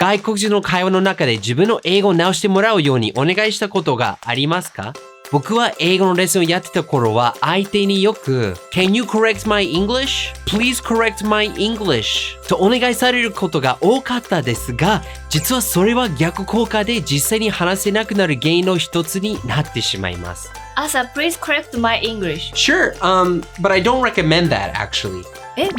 外国人の会話の中で自分の英語を直してもらうようにお願いしたことがありますか？僕は英語のレッスンをやってた頃は相手によく Can you correct my English? Please correct my English とお願いされることが多かったですが、実はそれは逆効果で実際に話せなくなる原因の一つになってしまいます。Asa, please correct my English. Sure, but I don't recommend that actually.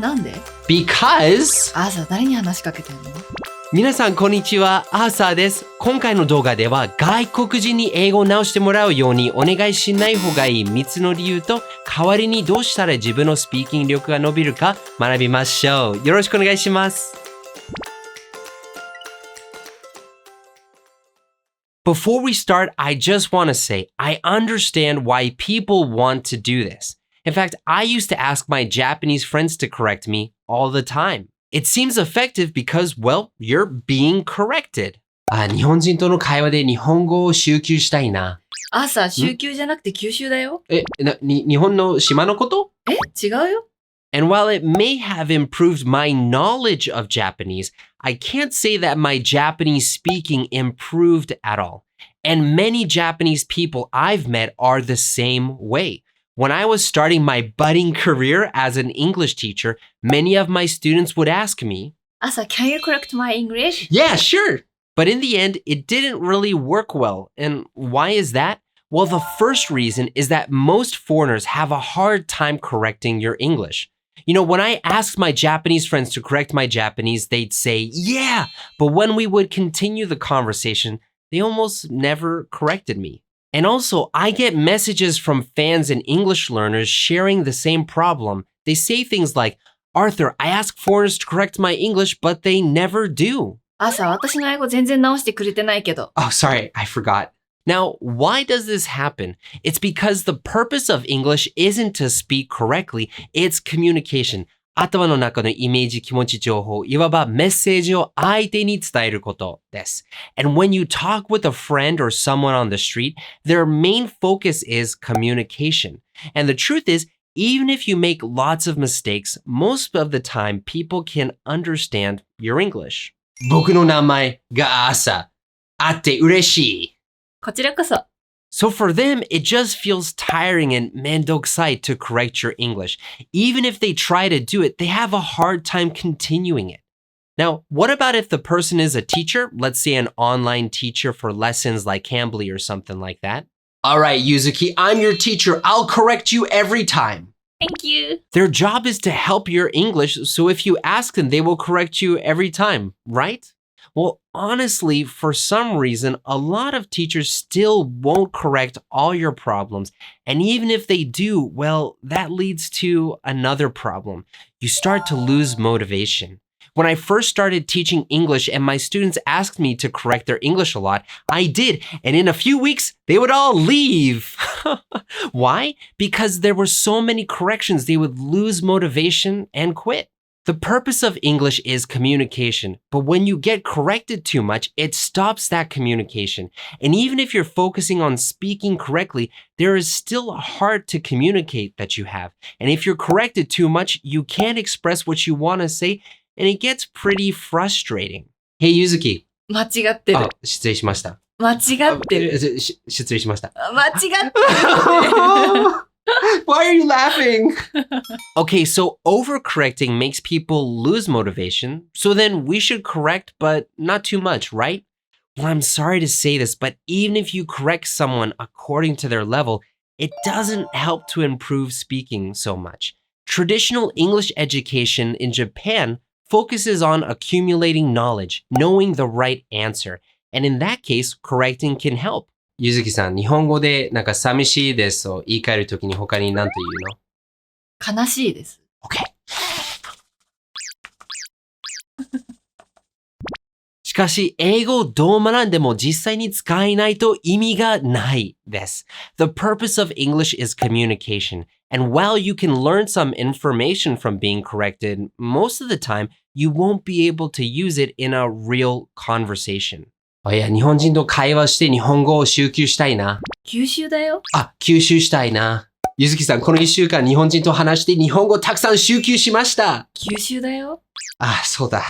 なんで？ Because Asa, 誰に話しかけてんの？皆さんこんにちは、アーサーです。今回の動画では外国人に英語を直してもらうようにお願いしない方がいい3つの理由と、代わりにどうしたら自分のスピーキング力が伸びるか学びましょう。よろしくお願いします。Before we start, I just want to say I understand why people want to do this. In fact, I used to ask my Japanese friends to correct me all the time.It seems effective because, well, you're being corrected. 日本人との会話で日本語を習得したいな。Asa, 週休じゃなくて九州だよ。日本の島のこと？違うよ。And while it may have improved my knowledge of Japanese, I can't say that my Japanese speaking improved at all. And many Japanese people I've met are the same way.When I was starting my budding career as an English teacher, many of my students would ask me, Asa, can you correct my English? Yeah, sure. But in the end, it didn't really work well. And why is that? Well, the first reason is that most foreigners have a hard time correcting your English. You know, when I asked my Japanese friends to correct my Japanese, they'd say, yeah. But when we would continue the conversation, they almost never corrected me.And also, I get messages from fans and English learners sharing the same problem. They say things like, Arthur, I ask foreigners to correct my English, but they never do. Asa, 私の英語全然直してくれてないけど。Oh, sorry, I forgot. Now, why does this happen? It's because the purpose of English isn't to speak correctly, it's communication.頭の中のイメージ、気持ち、情報、いわばメッセージを相手に伝えることです。And when you talk with a friend or someone on the street, their main focus is communication. And the truth is, even if you make lots of mistakes, most of the time people can understand your English. 僕の名前が朝。会って嬉しい。こちらこそ。So for them, it just feels tiring and mendokusai to correct your English. Even if they try to do it, they have a hard time continuing it. Now, what about if the person is a teacher? Let's say an online teacher for lessons like Cambly or something like that. All right, Yuzuki, I'm your teacher. I'll correct you every time. Thank you. Their job is to help your English, so if you ask them, they will correct you every time, right?Well, honestly, for some reason, a lot of teachers still won't correct all your problems. And even if they do, well, that leads to another problem. You start to lose motivation. When I first started teaching English and my students asked me to correct their English a lot, I did. And in a few weeks, they would all leave. Why? Because there were so many corrections, they would lose motivation and quit.The purpose of English is communication, but when you get corrected too much, it stops that communication. And even if you're focusing on speaking correctly, there is still a heart to communicate that you have. And if you're corrected too much, you can't express what you want to say, and it gets pretty frustrating. Hey, Yuzuki. 間違ってる。失礼しました。間違ってる。失礼しました。間違ってる。Why are you laughing? Okay, so overcorrecting makes people lose motivation. So then we should correct, but not too much, right? Well, I'm sorry to say this, but even if you correct someone according to their level, it doesn't help to improve speaking so much. Traditional English education in Japan focuses on accumulating knowledge, knowing the right answer. And in that case, correcting can help.ゆずきさん、日本語でなんか寂しいですを言い換えるときに他に何と言うの？悲しいです。OK。しかし、英語をどう学んでも実際に使えないと意味がないです。The purpose of English is communication. And while you can learn some information from being corrected, most of the time, you won't be able to use it in a real conversation.いや、日本人と会話して日本語を習得したいな。吸収だよ。吸収したいな。ゆずきさん、この1週間日本人と話して日本語をたくさん習得しました。吸収だよ。そうだ。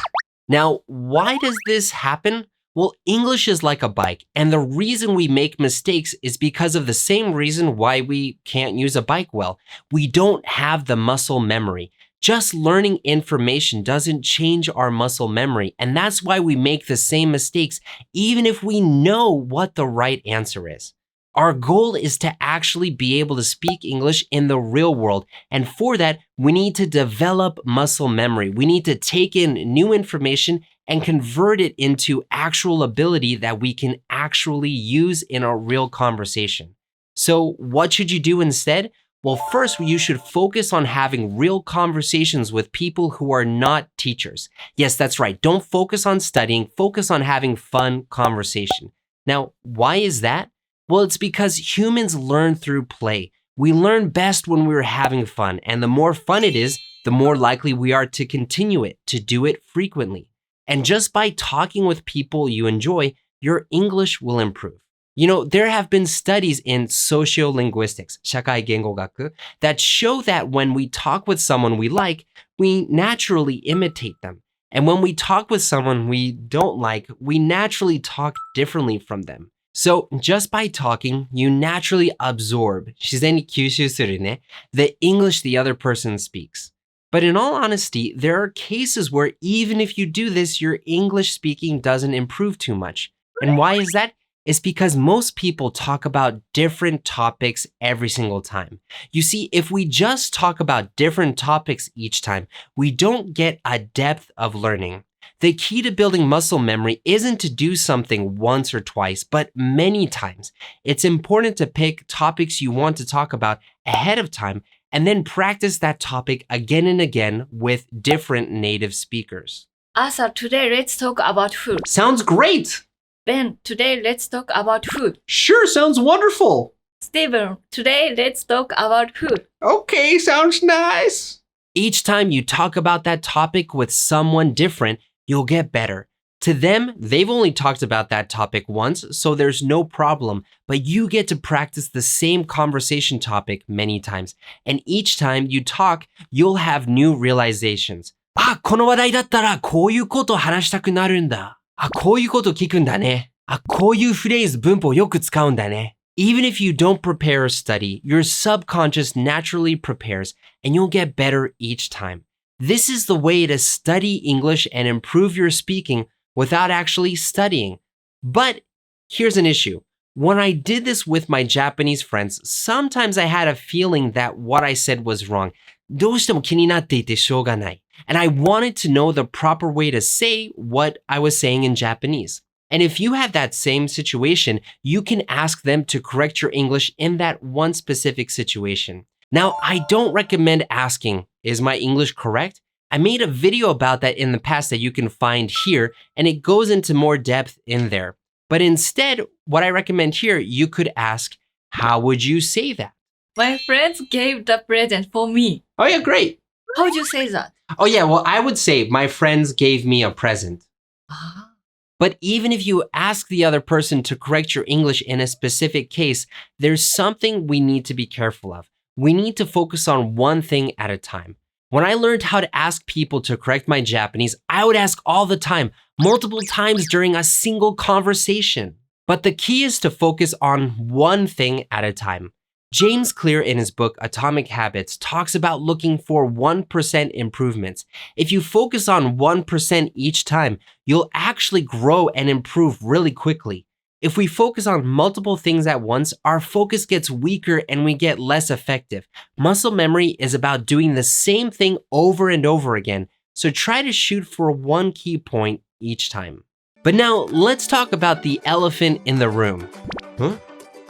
Now, why does this happen? Well, English is like a bike, and the reason we make mistakes is because of the same reason why we can't use a bike well. We don't have the muscle memory. Just learning information doesn't change our muscle memory, and that's why we make the same mistakes even if we know what the right answer is. Our goal is to actually be able to speak English in the real world, and for that, we need to develop muscle memory. We need to take in new information and convert it into actual ability that we can actually use in a real conversation. So what should you do instead? Well, first, you should focus on having real conversations with people who are not teachers. Yes, that's right. Don't focus on studying. Focus on having fun conversation. Now, why is that? Well, it's because humans learn through play. We learn best when we're having fun, and the more fun it is, the more likely we are to continue it, to do it frequently. And just by talking with people you enjoy, your English will improve. You know, there have been studies in sociolinguistics, 社会言語学, that show that when we talk with someone we like, we naturally imitate them. And when we talk with someone we don't like, we naturally talk differently from them. So just by talking, you naturally absorb, 自然に吸収するね, the English the other person speaks. But in all honesty, there are cases where even if you do this, your English speaking doesn't improve too much. And why is that? It's because most people talk about different topics every single time. You see, if we just talk about different topics each time, we don't get a depth of learning. The key to building muscle memory isn't to do something once or twice, but many times. It's important to pick topics you want to talk about ahead of time and then practice that topic again and again with different native speakers. Asa, today let's talk about food. Sounds great! Ben, today let's talk about food. Sure, sounds wonderful! Steven, today let's talk about food. Okay, sounds nice! Each time you talk about that topic with someone different, you'll get better. To them, they've only talked about that topic once, so there's no problem, but you get to practice the same conversation topic many times. And each time you talk, you'll have new realizations. あ、この話題だったらこういうこと話したくなるんだ。あ、こういうこと聞くんだね。あ、こういうフレーズ文法よく使うんだね。Even if you don't prepare or study, your subconscious naturally prepares, and you'll get better each time. This is the way to study English and improve your speaking without actually studying. But here's an issue. When I did this with my Japanese friends, sometimes I had a feeling that what I said was wrong. どうしても気になっていてしょうがない. And I wanted to know the proper way to say what I was saying in Japanese. And if you have that same situation, you can ask them to correct your English in that one specific situation. Now, I don't recommend asking, is my English correct? I made a video about that in the past that you can find here, and it goes into more depth in there. But instead, what I recommend here, you could ask, how would you say that? My friends gave the present for me. Oh yeah, great. How would you say that? Oh yeah, well, I would say my friends gave me a present. Ah. But even if you ask the other person to correct your English in a specific case, there's something we need to be careful of. We need to focus on one thing at a time. When I learned how to ask people to correct my Japanese, I would ask all the time, multiple times during a single conversation. But the key is to focus on one thing at a time. James Clear in his book Atomic Habits talks about looking for 1% improvements. If you focus on 1% each time, you'll actually grow and improve really quickly. If we focus on multiple things at once, our focus gets weaker and we get less effective. Muscle memory is about doing the same thing over and over again, so try to shoot for one key point each time. But now, let's talk about the elephant in the room. Huh?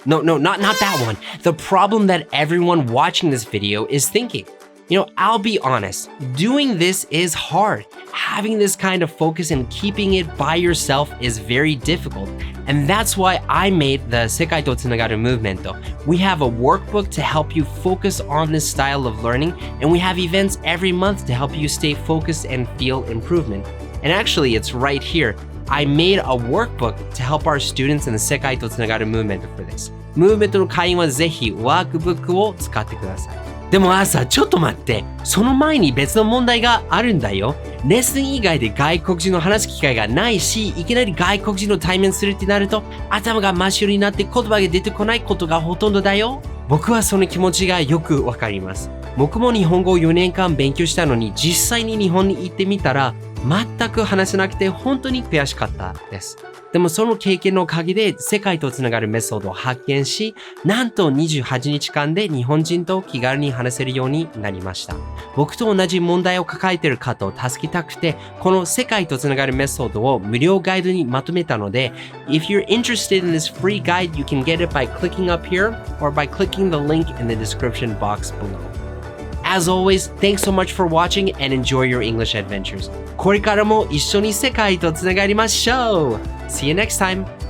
No, not that one. The problem that everyone watching this video is thinking. You know, I'll be honest, doing this is hard. Having this kind of focus and keeping it by yourself is very difficult. And that's why I made the 世界とつながる movement. We have a workbook to help you focus on this style of learning, and we have events every month to help you stay focused and feel improvement. And actually, it's right here. I made a workbook to help our students in the 世界とつながる movement for this. ムーブメントの会員はぜひワークブックを使ってください。でも朝、ちょっと待って。その前に別の問題があるんだよ。レッスン以外で外国人の話す機会がないし、いきなり外国人の対面するってなると、頭が真っ白になって言葉が出てこないことがほとんどだよ。僕はその気持ちがよくわかります。僕も日本語を4年間勉強したのに、実際に日本に行ってみたら、全く話せなくて本当に悔しかったです。でもその経験のおかげで世界とつながるメソッドを発見し、なんと28日間で日本人と気軽に話せるようになりました。僕と同じ問題を抱えている方を助けたくて、この世界とつながるメソッドを無料ガイドにまとめたので、If you're interested in this free guide, you can get it by clicking up here or by clicking the link in the description box below.As always, thanks so much for watching and enjoy your English adventures. これからも一緒に世界とつながりましょう. See you next time.